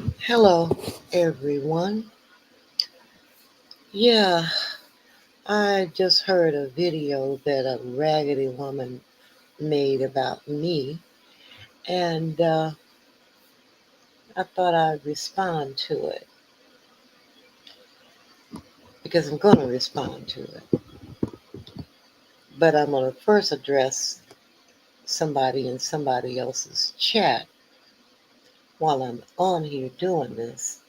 Hello, everyone. Yeah, I just heard a video that a raggedy woman made about me, and I thought I'd respond to it because I'm going to respond to it. But I'm going to first address somebody in somebody else's chat while I'm on here doing this.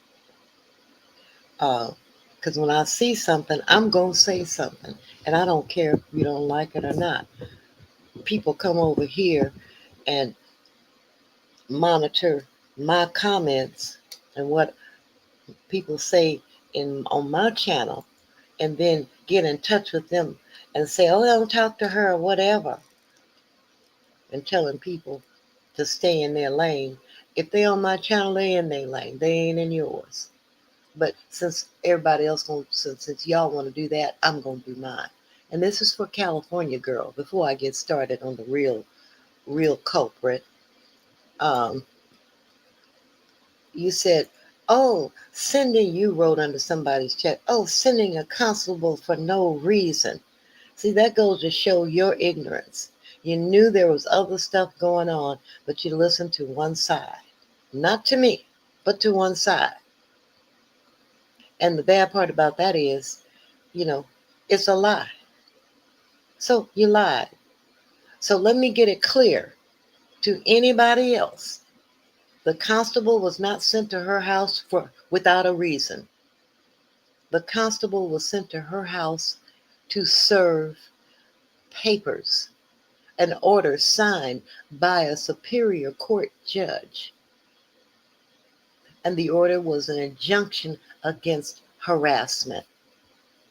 Because when I see something, I'm going to say something, and I don't care if you don't like it or not. People come over here and monitor my comments and what people say in on my channel and then get in touch with them and say, oh, don't talk to her or whatever, and telling people to stay in their lane. If they on my channel, they in their lane. They ain't in yours. But since everybody else since y'all want to do that, I'm gonna do mine. And this is for California girl. Before I get started on the real culprit, um, you said, oh, sending, you wrote under somebody's chat, oh, sending a constable for no reason. See, that goes to show your ignorance. You knew there was other stuff going on, but you listened to one side. Not to me, but to one side. And the bad part about that is, you know, it's a lie. So you lied. So let me get it clear to anybody else. The constable was not sent to her house for without a reason. The constable was sent to her house to serve papers, an order signed by a superior court judge. And the order was an injunction against harassment.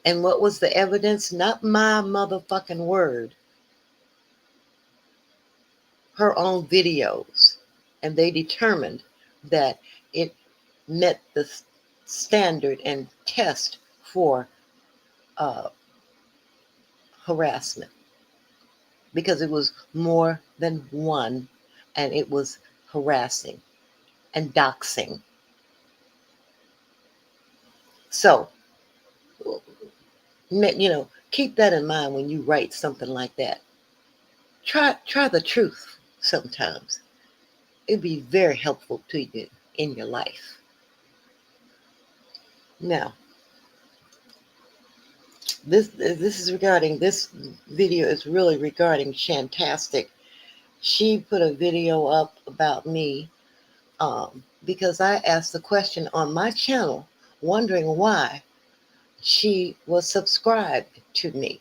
And what was the evidence? Not my motherfucking word, her own videos. And they determined that it met the standard and test for uh, harassment, because it was more than one, and it was harassing and doxing. So, keep that in mind when you write something like that. Try the truth sometimes. It'd be very helpful to you in your life. Now, this is regarding this video is really regarding Shantastic. She put a video up about me, because I asked the question on my channel, wondering why she was subscribed to me,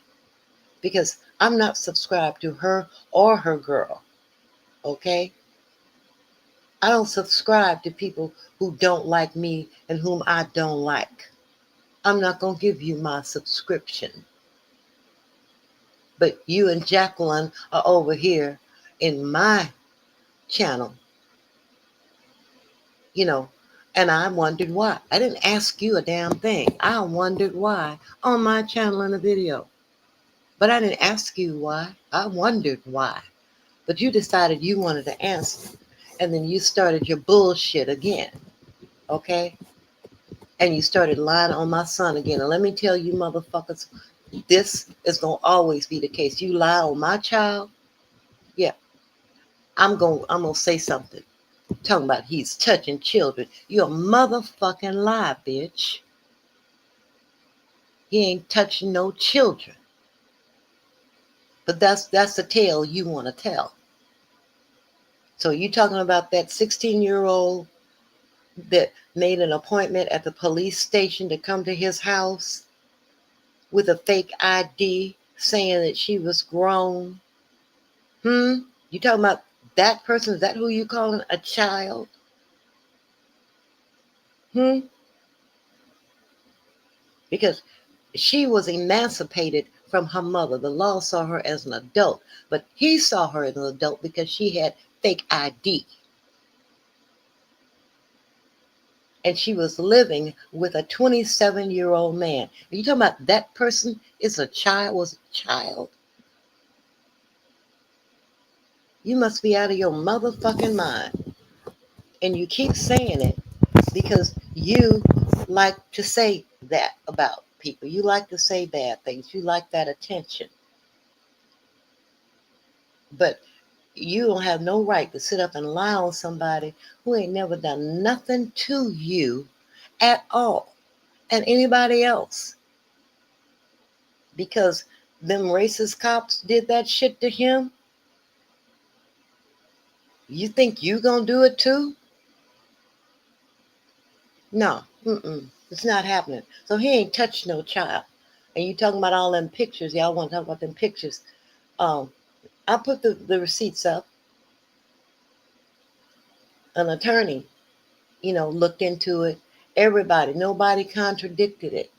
because I'm not subscribed to her or her girl. Okay? I don't subscribe to people who don't like me and whom I don't like. I'm not going to give you my subscription. But you and Jacqueline are over here in my channel, you know, and I wondered why. I didn't ask you a damn thing. I wondered why on my channel in a video. But I didn't ask you why. I wondered why. But you decided you wanted to answer. And then you started your bullshit again. Okay? And you started lying on my son again. And let me tell you, motherfuckers, this is going to always be the case. You lie on my child, yeah, I'm gonna say something. Talking about he's touching children. You're a motherfucking lie, bitch. He ain't touching no children. But that's the tale you want to tell. So you talking about that 16-year-old that made an appointment at the police station to come to his house with a fake ID saying that she was grown? You talking about that person? Is that who you calling a child? Hmm? Because she was emancipated from her mother. The law saw her as an adult, but he saw her as an adult because she had fake ID. And she was living with a 27-year-old man. Are you talking about that person is a child, was a child? You must be out of your motherfucking mind. And you keep saying it. because you like to say that about people. You like to say bad things. You like that attention. But you don't have no right to sit up and lie on somebody who ain't never done nothing to you at all and anybody else. Because them racist cops did that shit to him. You think you gonna do it too? No, it's not happening. So he ain't touched no child. And you talking about all them pictures. Y'all want to talk about them pictures. Um, I put the receipts up. An attorney, looked into it. Everybody, nobody contradicted it.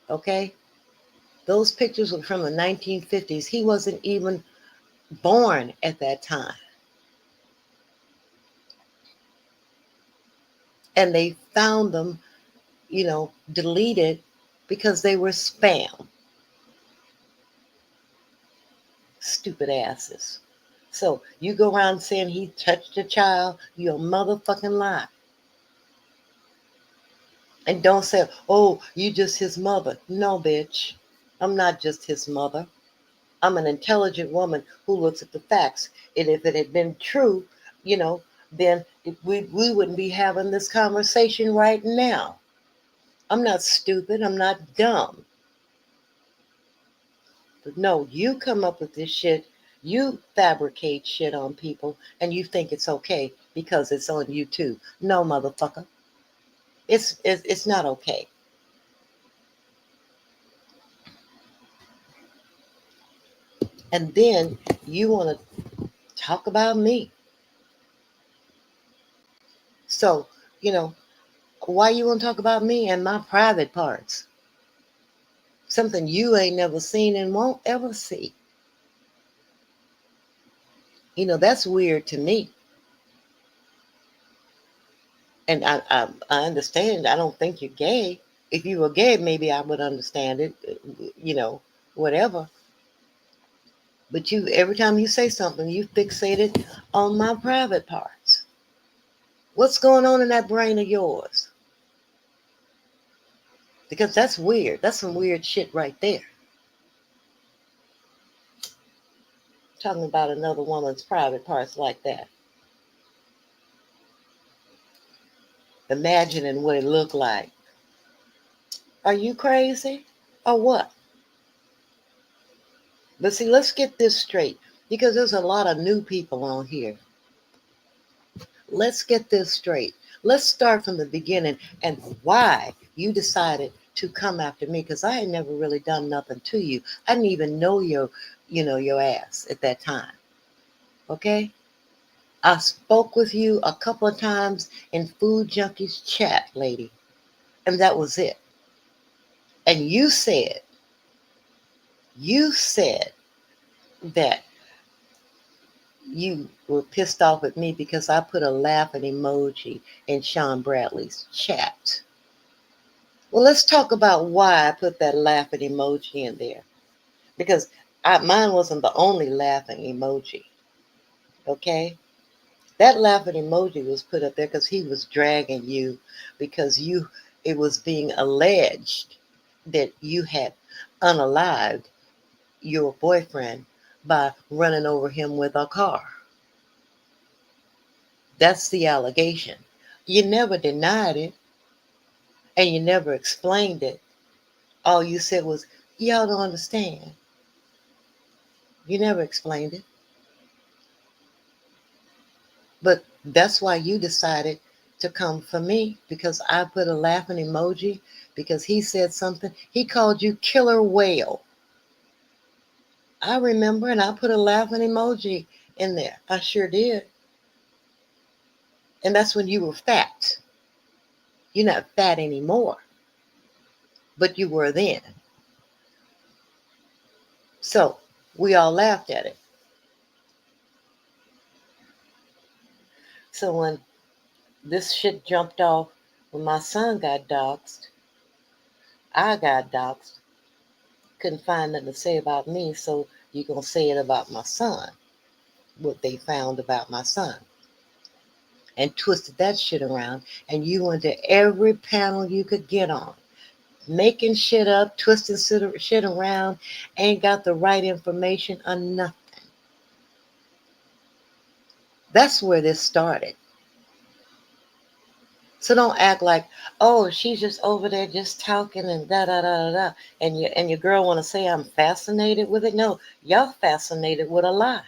Okay? Those pictures were from the 1950s. He wasn't even born at that time. And they found them, deleted because they were spam. Stupid asses. So you go around saying he touched a child, you're a motherfucking lie. And don't say, oh, you just his mother. No, bitch. I'm not just his mother. I'm an intelligent woman who looks at the facts. And if it had been true, then we wouldn't be having this conversation right now. I'm not stupid. I'm not dumb. But no, you come up with this shit. You fabricate shit on people and you think it's okay because it's on YouTube. No, motherfucker. It's not okay. And then you want to talk about me. So, you know, why you want to talk about me and my private parts? Something you ain't never seen and won't ever see. That's weird to me. And I understand. I don't think you're gay. If you were gay, maybe I would understand it, whatever. But you, every time you say something, you fixate it on my private parts. What's going on in that brain of yours? Because that's weird. That's some weird shit right there. Talking about another woman's private parts like that. Imagining what it looked like. Are you crazy? Or what? But see, let's get this straight. Because there's a lot of new people on here. Let's get this straight. Let's start from the beginning and why you decided to come after me, because I had never really done nothing to you. I didn't even know your ass at that time. Okay? I spoke with you a couple of times in Food Junkies chat, lady, and that was it. And you said that you were pissed off at me because I put a laughing emoji in Sean Bradley's chat. Well, let's talk about why I put that laughing emoji in there. Because mine wasn't the only laughing emoji. Okay? That laughing emoji was put up there because he was dragging you, because it was being alleged that you had unalived your boyfriend by running over him with a car. That's the allegation. You never denied it and you never explained it. All you said was, y'all don't understand. You never explained it. But that's why you decided to come for me, because I put a laughing emoji, because he said something. He called you killer whale. I remember, and I put a laughing emoji in there. I sure did. And that's when you were fat. You're not fat anymore, but you were then. So we all laughed at it. So when this shit jumped off, when my son got doxxed, I got doxxed. Couldn't find nothing to say about me, so you gonna say it about my son, what they found about my son. and twisted that shit around, and you went to every panel you could get on, making shit up, twisting shit around, ain't got the right information or nothing. That's where this started. So don't act like, oh, she's just over there just talking and da da da da da. And your girl want to say I'm fascinated with it. No, y'all fascinated with a lie,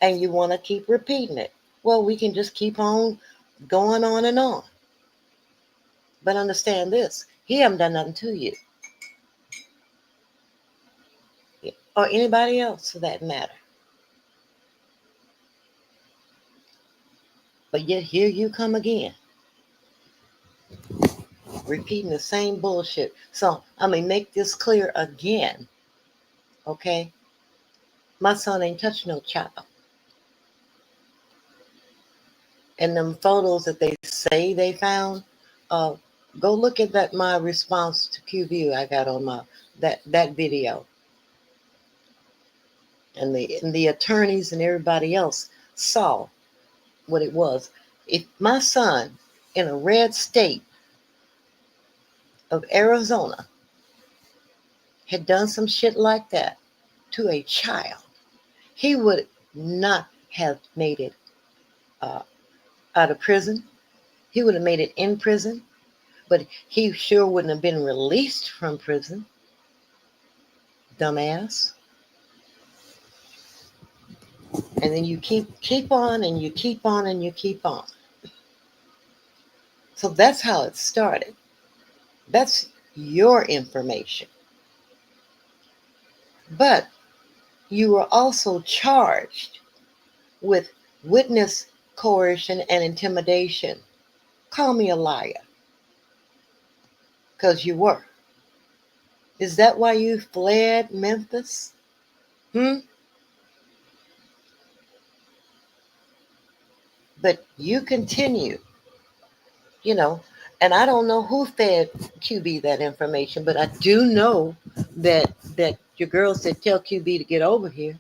and you want to keep repeating it. Well, we can just keep on going on and on. But understand this: he haven't done nothing to you, or anybody else for that matter. But yet here you come again, repeating the same bullshit. So I mean, make this clear again, okay? My son ain't touched no child. And them photos that they say they found, uh, go look at that my response to QView I got on my that video. And the attorneys and everybody else saw what it was. If my son in a red state of Arizona had done some shit like that to a child, he would not have made it uh, out of prison. He would have made it in prison, but he sure wouldn't have been released from prison. Dumbass. And then you keep on and you keep on and you keep on. So that's how it started. That's your information. But you were also charged with witness coercion and intimidation. Call me a liar, because you were. Is that why you fled Memphis? But you continue, you know, and I don't know who fed QB that information, but I do know that your girl said tell QB to get over here.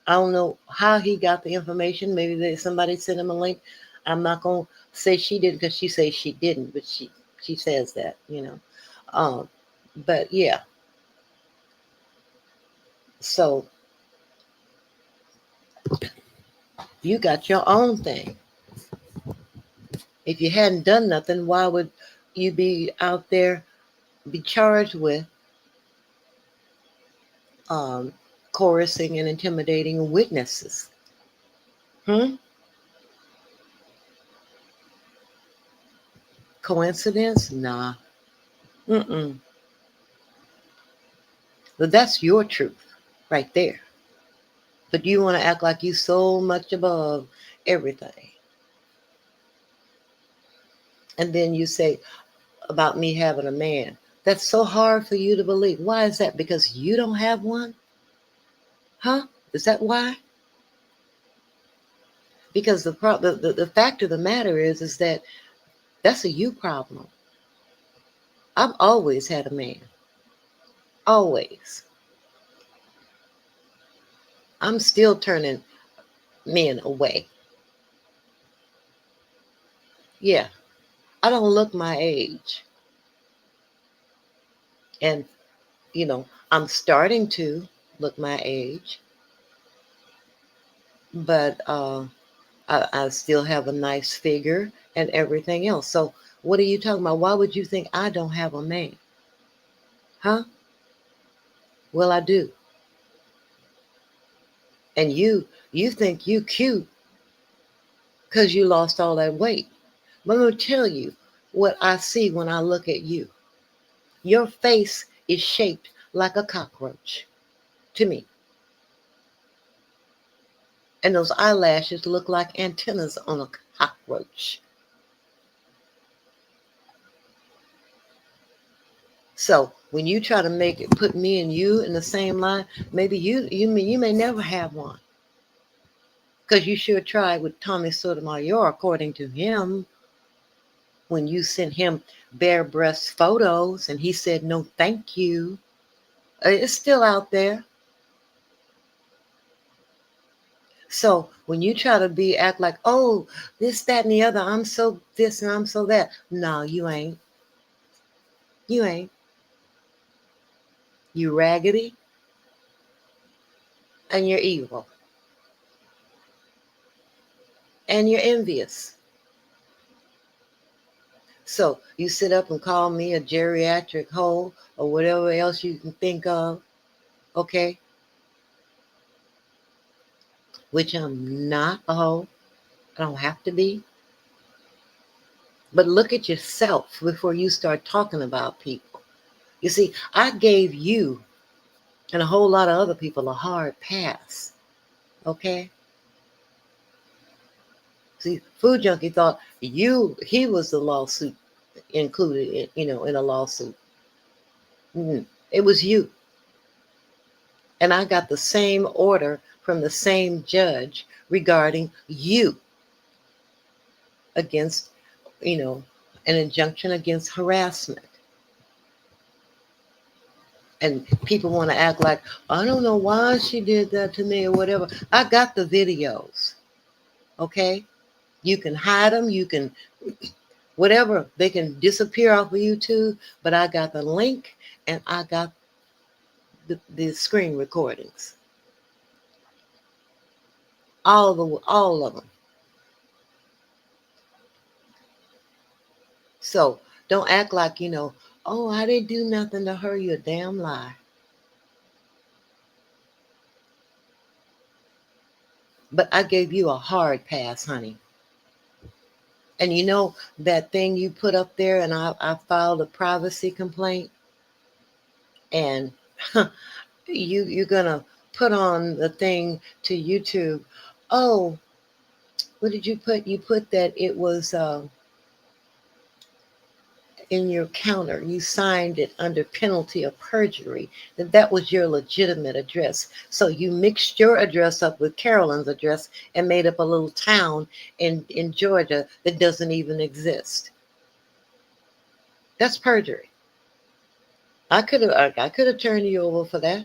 I don't know how he got the information. Maybe somebody sent him a link. I'm not gonna say she didn't because she says she didn't, but she says that, you know. Um, but yeah, so you got your own thing. If you hadn't done nothing, why would you be out there be charged with um, coercing and intimidating witnesses? Coincidence? Nah. Mm-mm. But that's your truth right there. But you want to act like you so much above everything. And then you say about me having a man. That's so hard for you to believe. Why is that? Because you don't have one? Huh? Is that why? Because the fact of the matter is that that's a you problem. I've always had a man. Always. I'm still turning men away. Yeah. I don't look my age. And, I'm starting to look my age, but I still have a nice figure and everything else. So, what are you talking about? Why would you think I don't have a man? Huh? Well, I do. And you think you cute because you lost all that weight. But I'm going to tell you what I see when I look at you. Your face is shaped like a cockroach to me. And those eyelashes look like antennas on a cockroach. So when you try to put me and you in the same line, maybe you may never have one, because you sure tried with Tommy Sotomayor, according to him, when you sent him bare breast photos, and he said no, thank you. It's still out there. So when you try to act like, oh, this, that, and the other, I'm so this and I'm so that. No, you ain't. You ain't. You raggedy and you're evil. And you're envious. So you sit up and call me a geriatric hoe or whatever else you can think of, okay? Which I'm not a hoe. I don't have to be. But look at yourself before you start talking about people. You see, I gave you and a whole lot of other people a hard pass, okay? See, Food Junkie thought he was the lawsuit included, in a lawsuit. It was you. And I got the same order from the same judge regarding you against, an injunction against harassment. And people want to act like, I don't know why she did that to me or whatever. I got the videos, okay? You can hide them, you can, whatever, they can disappear off of YouTube, but I got the link and I got the screen recordings. All of them. So don't act like, oh, I didn't do nothing to her. You a damn lie. But I gave you a hard pass, honey. And you know that thing you put up there, and I filed a privacy complaint, and you're gonna put on the thing to YouTube. Oh, what did you put? You put that it was in your counter. You signed it under penalty of perjury. That was your legitimate address. So you mixed your address up with Carolyn's address and made up a little town in Georgia that doesn't even exist. That's perjury. I could have turned you over for that.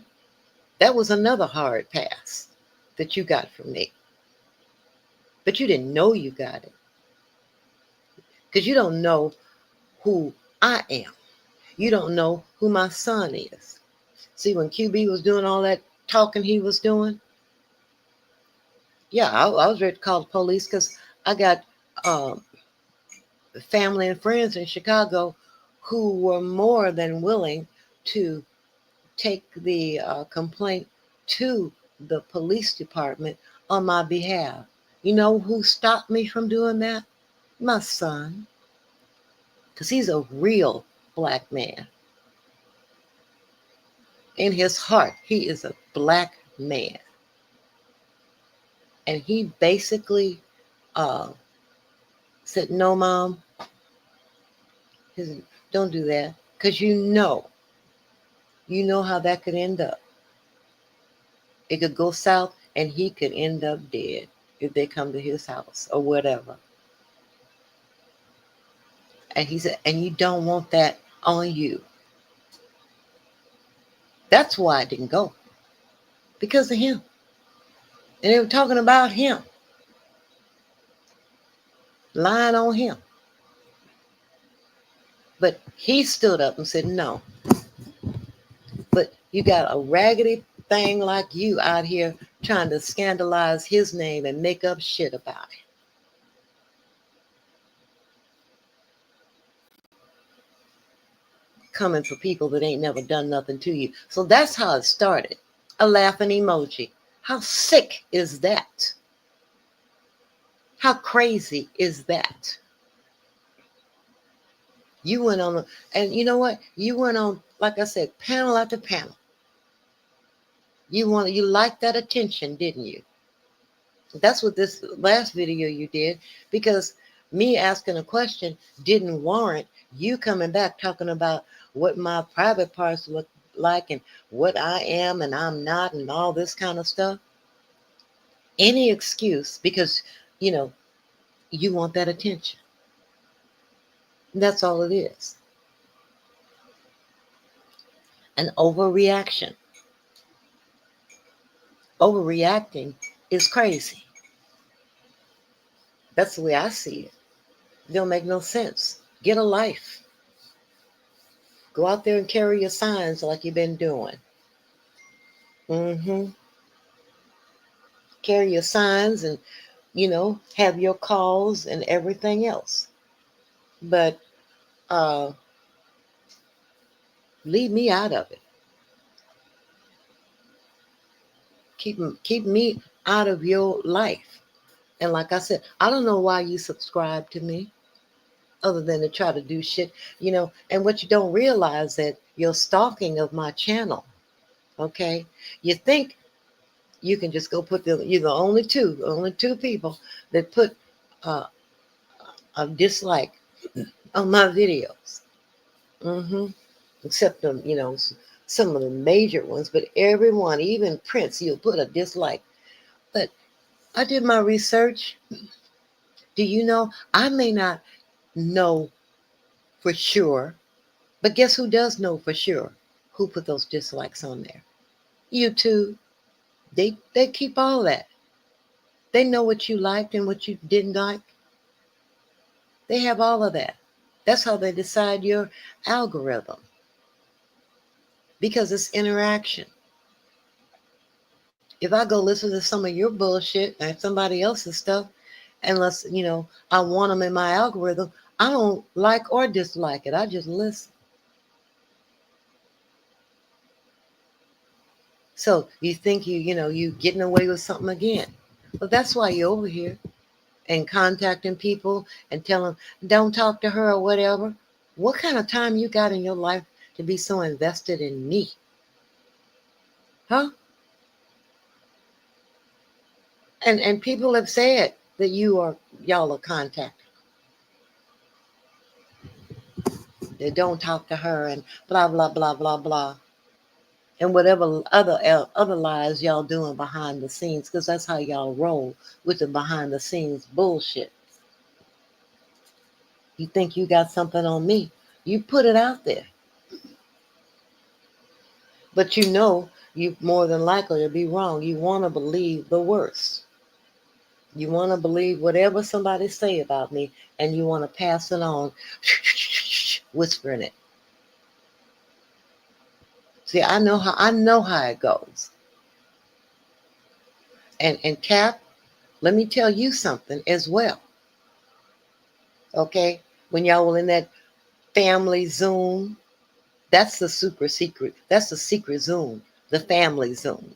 That was another hard pass that you got from me. But you didn't know you got it because you don't know who I am. You don't know who my son is. See, when QB was doing all that talking he was doing, yeah, I was ready to call the police because I got um, family and friends in Chicago who were more than willing to take the complaint to the police department on my behalf. You know who stopped me from doing that? My son, because he's a real black man. In his heart, he is a black man. And he basically uh, said, no, Mom, don't do that. Because you know how that could end up. It could go south and he could end up dead if they come to his house or whatever. And he said, and you don't want that on you. That's why I didn't go. Because of him. And they were talking about him. Lying on him. But he stood up and said, no. But you got a raggedy thing like you out here trying to scandalize his name and make up shit about it. Coming for people that ain't never done nothing to you. So that's how it started. A laughing emoji. How sick is that? How crazy is that? You went on, and you know what? You went on, like I said, panel after panel. You liked that attention, didn't you? That's what this last video you did, because me asking a question didn't warrant you coming back talking about what my private parts look like and what I am and I'm not and all this kind of stuff. Any excuse because, you know, you want that attention. That's all it is. An overreaction. Overreacting is crazy. That's the way I see it. It don't make no sense. Get a life. Go out there and carry your signs like you've been doing. Mm-hmm. Carry your signs and, have your calls and everything else. But uh, leave me out of it. Keep me out of your life. And like I said, I don't know why you subscribe to me other than to try to do shit, and what you don't realize that you're stalking of my channel. Okay. You think you can just go put you're the only two people that put uh, a dislike on my videos. Mm-hmm. Except them, some of the major ones, but everyone, even Prince, you'll put a dislike. But I did my research. Do you know? I may not know for sure, but guess who does know for sure? Who put those dislikes on there? YouTube. They keep all that. They know what you liked and what you didn't like. They have all of that. That's how they decide your algorithm because it's interaction. If I go listen to some of your bullshit and somebody else's stuff, unless I want them in my algorithm, I don't like or dislike it. I just listen. So you think you getting away with something again? Well, that's why you're over here and contacting people and telling them don't talk to her or whatever. What kind of time you got in your life to be so invested in me, huh? And people have said that y'all are contacting. They don't talk to her and blah blah blah blah blah. And whatever other lies y'all doing behind the scenes, because that's how y'all roll with the behind the scenes bullshit. You think you got something on me? You put it out there, but you more than likely to be wrong. You want to believe the worst. You want to believe whatever somebody say about me, and you want to pass it on, whispering it. See, I know how it goes. And Cap, let me tell you something as well. Okay, when y'all were in that family Zoom, that's the super secret. That's the secret Zoom, the family Zoom.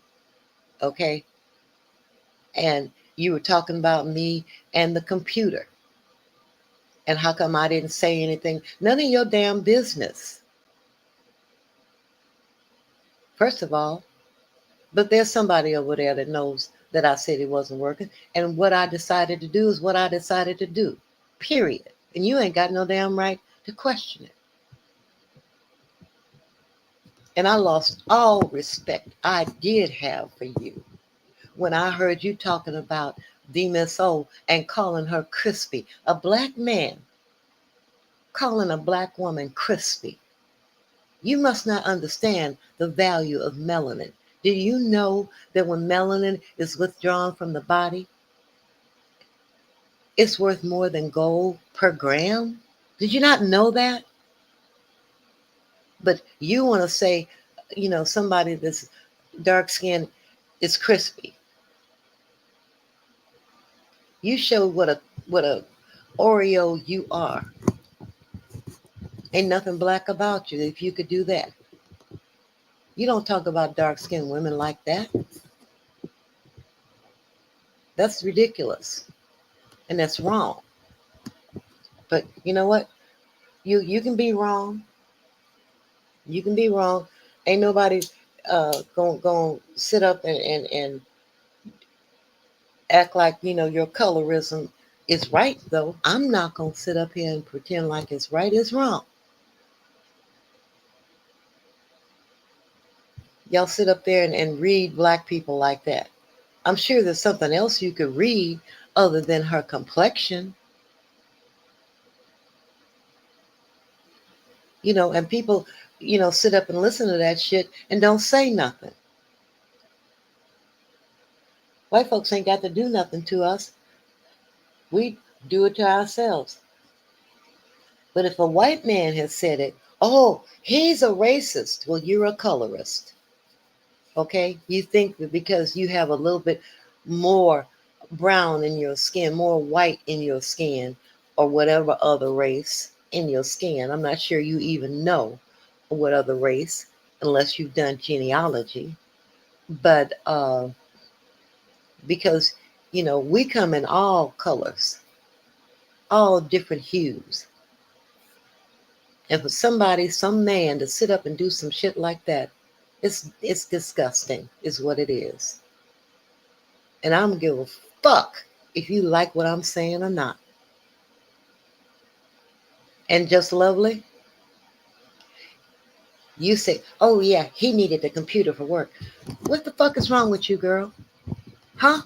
Okay, and you were talking about me and the computer, and how come I didn't say anything? None of your damn business. First of all, but there's somebody over there that knows that I said it wasn't working, and what I decided to do is what I decided to do. Period. And you ain't got no damn right to question it. And I lost all respect I did have for you when I heard you talking about DMSO and calling her crispy. A black man calling a black woman crispy. You must not understand the value of melanin. Do you know that when melanin is withdrawn from the body, it's worth more than gold per gram? Did you not know that? But you want to say, somebody that's dark skinned is crispy. You showed what a Oreo you are. Ain't nothing black about you if you could do that. You don't talk about dark skinned women like that. That's ridiculous. And that's wrong. But you know what? You can be wrong. You can be wrong. Ain't nobody going sit up and act like your colorism is right, though. I'm not gonna sit up here and pretend like it's right. It's wrong. Y'all sit up there and read black people like that. I'm sure there's something else you could read other than her complexion. And people, sit up and listen to that shit and don't say nothing. White folks ain't got to do nothing to us. We do it to ourselves. But if a white man has said it, oh, he's a racist. Well, you're a colorist. Okay? You think that because you have a little bit more brown in your skin, more white in your skin, or whatever other race in your skin. I'm not sure you even know what other race, unless you've done genealogy. But because, we come in all colors, all different hues. And for somebody, some man to sit up and do some shit like that, it's disgusting, is what it is. And I don't give a fuck if you like what I'm saying or not. And just lovely, you say, oh yeah, he needed the computer for work. What the fuck is wrong with you, girl? Huh?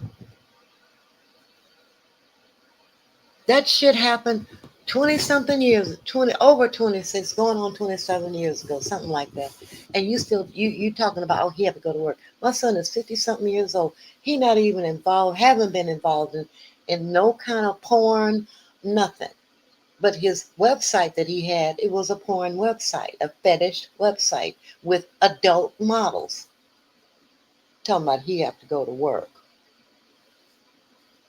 That shit happened 20 something years, 20 over 26, going on 27 years ago, something like that. And you still you talking about, oh, he had to go to work. My son is 50 something years old. He not even involved, haven't been involved in no kind of porn, nothing. But his website that he had, it was a porn website, a fetish website with adult models. Talking about he have to go to work.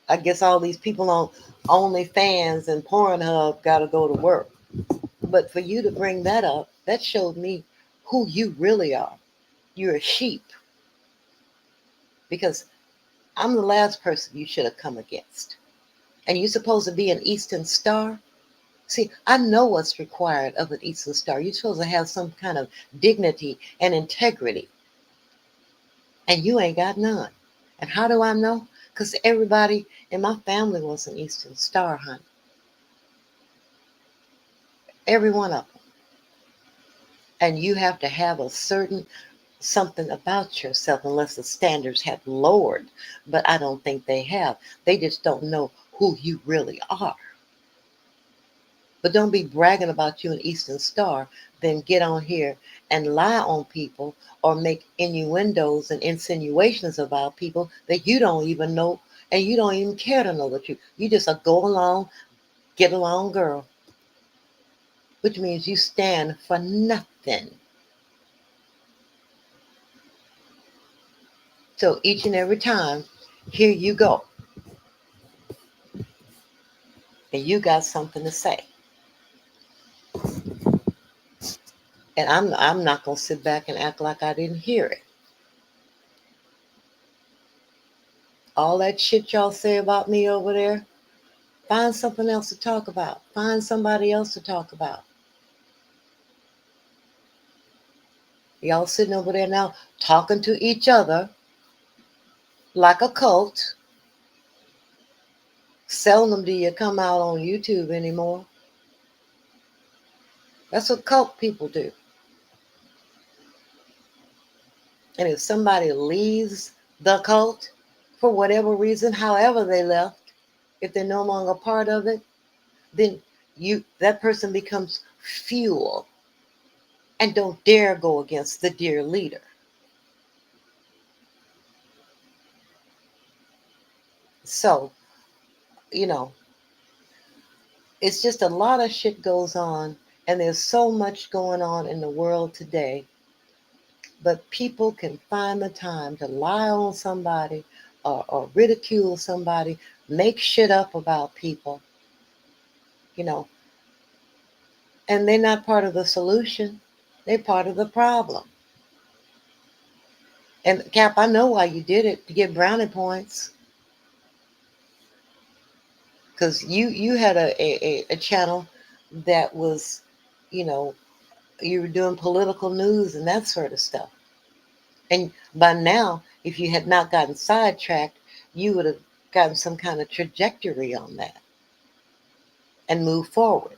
I guess all these people on OnlyFans and Pornhub got to go to work. But for you to bring that up, that showed me who you really are. You're a sheep. Because I'm the last person you should have come against. And you're supposed to be an Eastern Star. See, I know what's required of an Eastern Star. You're supposed to have some kind of dignity and integrity. And you ain't got none. And how do I know? Because everybody in my family was an Eastern Star, honey. Every one of them. And you have to have a certain something about yourself, unless the standards have lowered. But I don't think they have. They just don't know who you really are. But don't be bragging about you an Eastern Star, then get on here and lie on people or make innuendos and insinuations about people that you don't even know and you don't even care to know the truth. You just a go along, get along girl, which means you stand for nothing. So each and every time, here you go. And you got something to say. And I'm not gonna sit back and act like I didn't hear it. All that shit y'all say about me over there, find something else to talk about. Find somebody else to talk about. Y'all sitting over there now talking to each other like a cult. Seldom do you come out on YouTube anymore. That's what cult people do. And if somebody leaves the cult for whatever reason, however they left, if they're no longer part of it, then that person becomes fuel and don't dare go against the dear leader. So, you know, it's just a lot of shit goes on, and there's so much going on in the world today. But people can find the time to lie on somebody or ridicule somebody, make shit up about people, you know, and they're not part of the solution. They're part of the problem. And Cap, I know why you did it, to get brownie points. Because you had a channel that was, you know, you were doing political news and that sort of stuff. And by now, if you had not gotten sidetracked, you would have gotten some kind of trajectory on that and moved forward.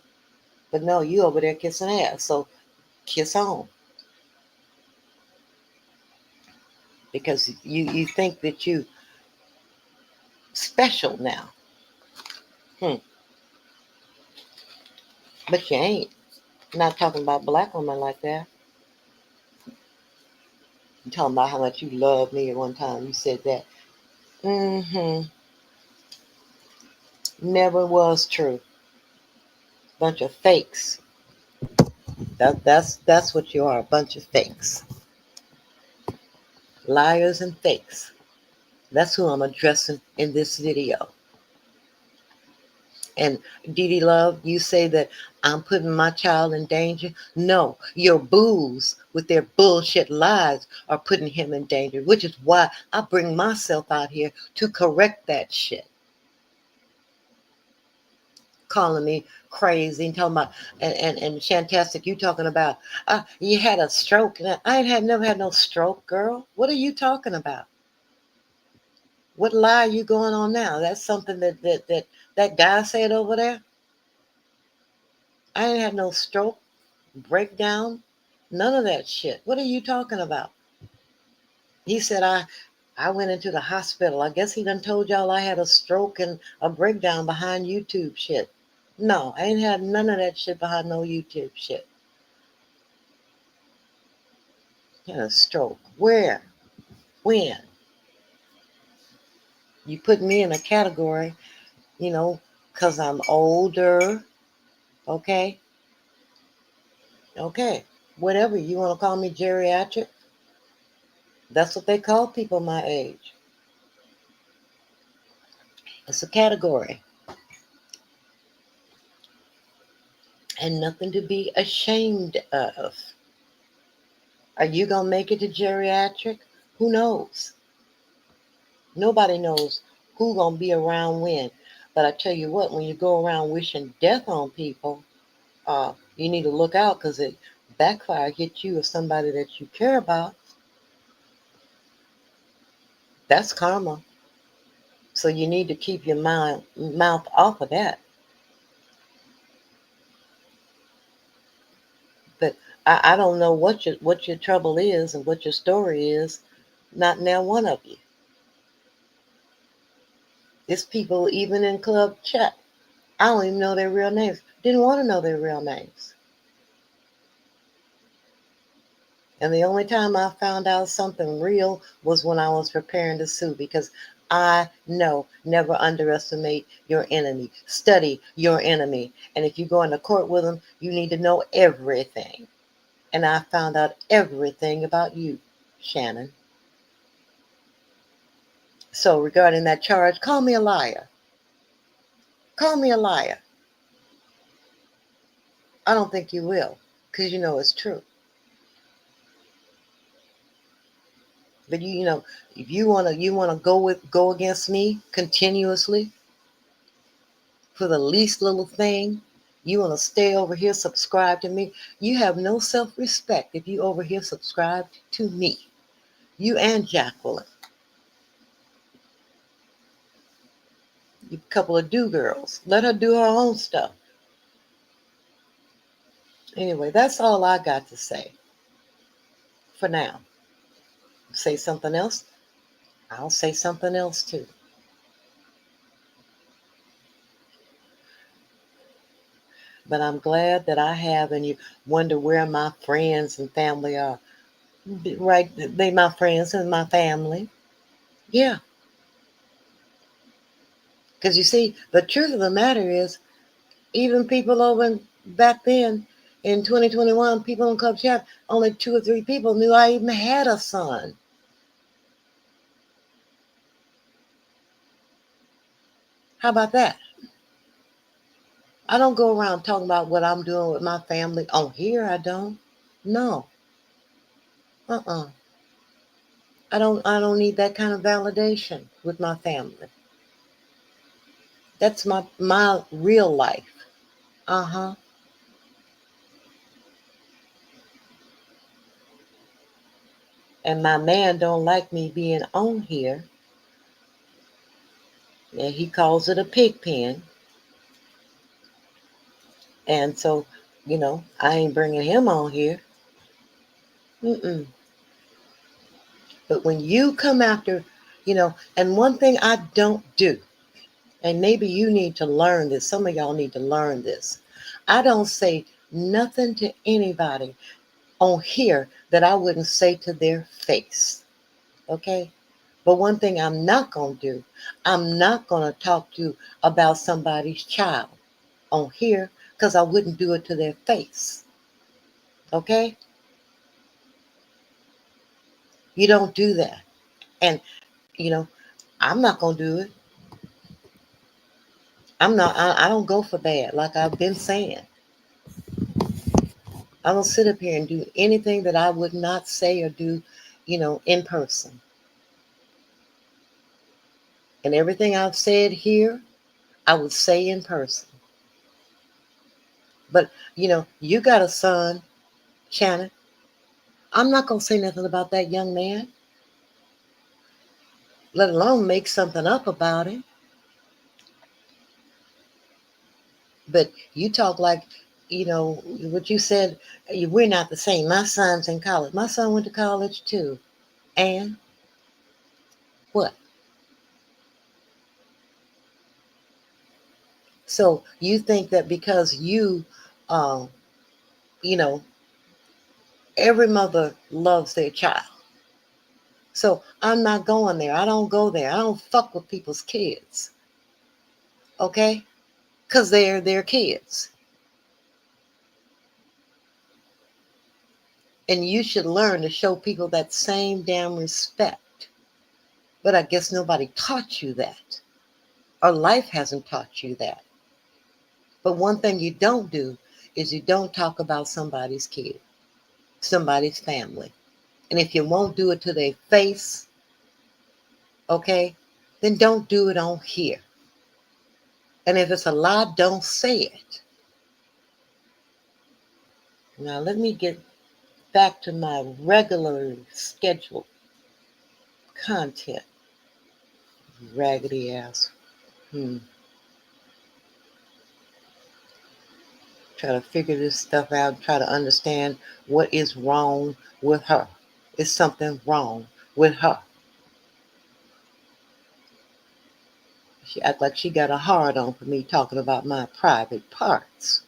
But no, you over there kissing ass. So kiss on. Because you think that you special now. But you ain't. Not talking about black women like that. You talking about how much you loved me at one time. You said that. Mm-hmm. Never was true. Bunch of fakes. That's what you are, a bunch of fakes. Liars and fakes. That's who I'm addressing in this video. And Dee Dee Love, you say that I'm putting my child in danger. No, your boos with their bullshit lies are putting him in danger, which is why I bring myself out here to correct that shit. Calling me crazy and talking about, and Shantastic, you talking about, you had a stroke. And I ain't never had no stroke, girl. What are you talking about? What lie are you going on now? That's something that guy said over there. I ain't had no stroke, breakdown, none of that shit. What are you talking about? He said I went into the hospital. I guess he done told y'all I had a stroke and a breakdown behind YouTube shit. No, I ain't had none of that shit behind no YouTube shit. Had a stroke. Where? When? You put me in a category, you know, because I'm older. Okay? Okay. Whatever. You want to call me geriatric? That's what they call people my age. It's a category. And nothing to be ashamed of. Are you going to make it to geriatric? Who knows? Nobody knows who going to be around when. But I tell you what, when you go around wishing death on people, you need to look out because it backfire hit you or somebody that you care about. That's karma. So you need to keep your mouth off of that. But I don't know what your trouble is and what your story is. Not now one of you. It's people even in club chat. I don't even know their real names. Didn't want to know their real names. And the only time I found out something real was when I was preparing to sue because I know never underestimate your enemy. Study your enemy. And if you go into court with them, you need to know everything. And I found out everything about you, Shannon. So regarding that charge, call me a liar. Call me a liar. I don't think you will because you know it's true. But you know, if you wanna go against me continuously for the least little thing, you wanna stay over here, subscribe to me. You have no self-respect if you over here subscribe to me. You and Jacqueline. You couple of do girls. Let her do her own stuff. Anyway, that's all I got to say for now. Say something else, I'll say something else too. But I'm glad that I have, and you wonder where my friends and family are. Right, they my friends and my family. Yeah, because you see, the truth of the matter is, even people back then in 2021, people in Club Chat, only 2 or 3 people knew I even had a son. How about that? I don't go around talking about what I'm doing with my family. On here, I don't. No. Uh-uh. I don't need that kind of validation with my family. That's my real life. Uh-huh. And my man don't like me being on here. And he calls it a pig pen. And so, I ain't bringing him on here. Mm-mm. But when you come after, and one thing I don't do, and maybe you need to learn this, some of y'all need to learn this. I don't say nothing to anybody on here that I wouldn't say to their face. Okay? But one thing I'm not going to do, I'm not going to talk to you about somebody's child on here because I wouldn't do it to their face. Okay? You don't do that. And, you know, I'm not going to do it. I don't go for bad, like I've been saying. I don't sit up here and do anything that I would not say or do, in person. And everything I've said here, I would say in person. But, you got a son, Shannon. I'm not going to say nothing about that young man, let alone make something up about him. But you talk like, what you said, we're not the same. My son's in college. My son went to college too. And what? So you think that because uh, you know, every mother loves their child. So I'm not going there. I don't go there. I don't fuck with people's kids. Okay? Because they're their kids. And you should learn to show people that same damn respect. But I guess nobody taught you that. Or life hasn't taught you that. But one thing you don't do is you don't talk about somebody's kid, somebody's family. And if you won't do it to their face, okay, then don't do it on here. And if it's a lie, don't say it. Now, let me get back to my regularly scheduled content. Raggedy ass. Try to figure this stuff out, try to understand what is wrong with her. Is something wrong with her? She act like she got a hard on for me talking about my private parts.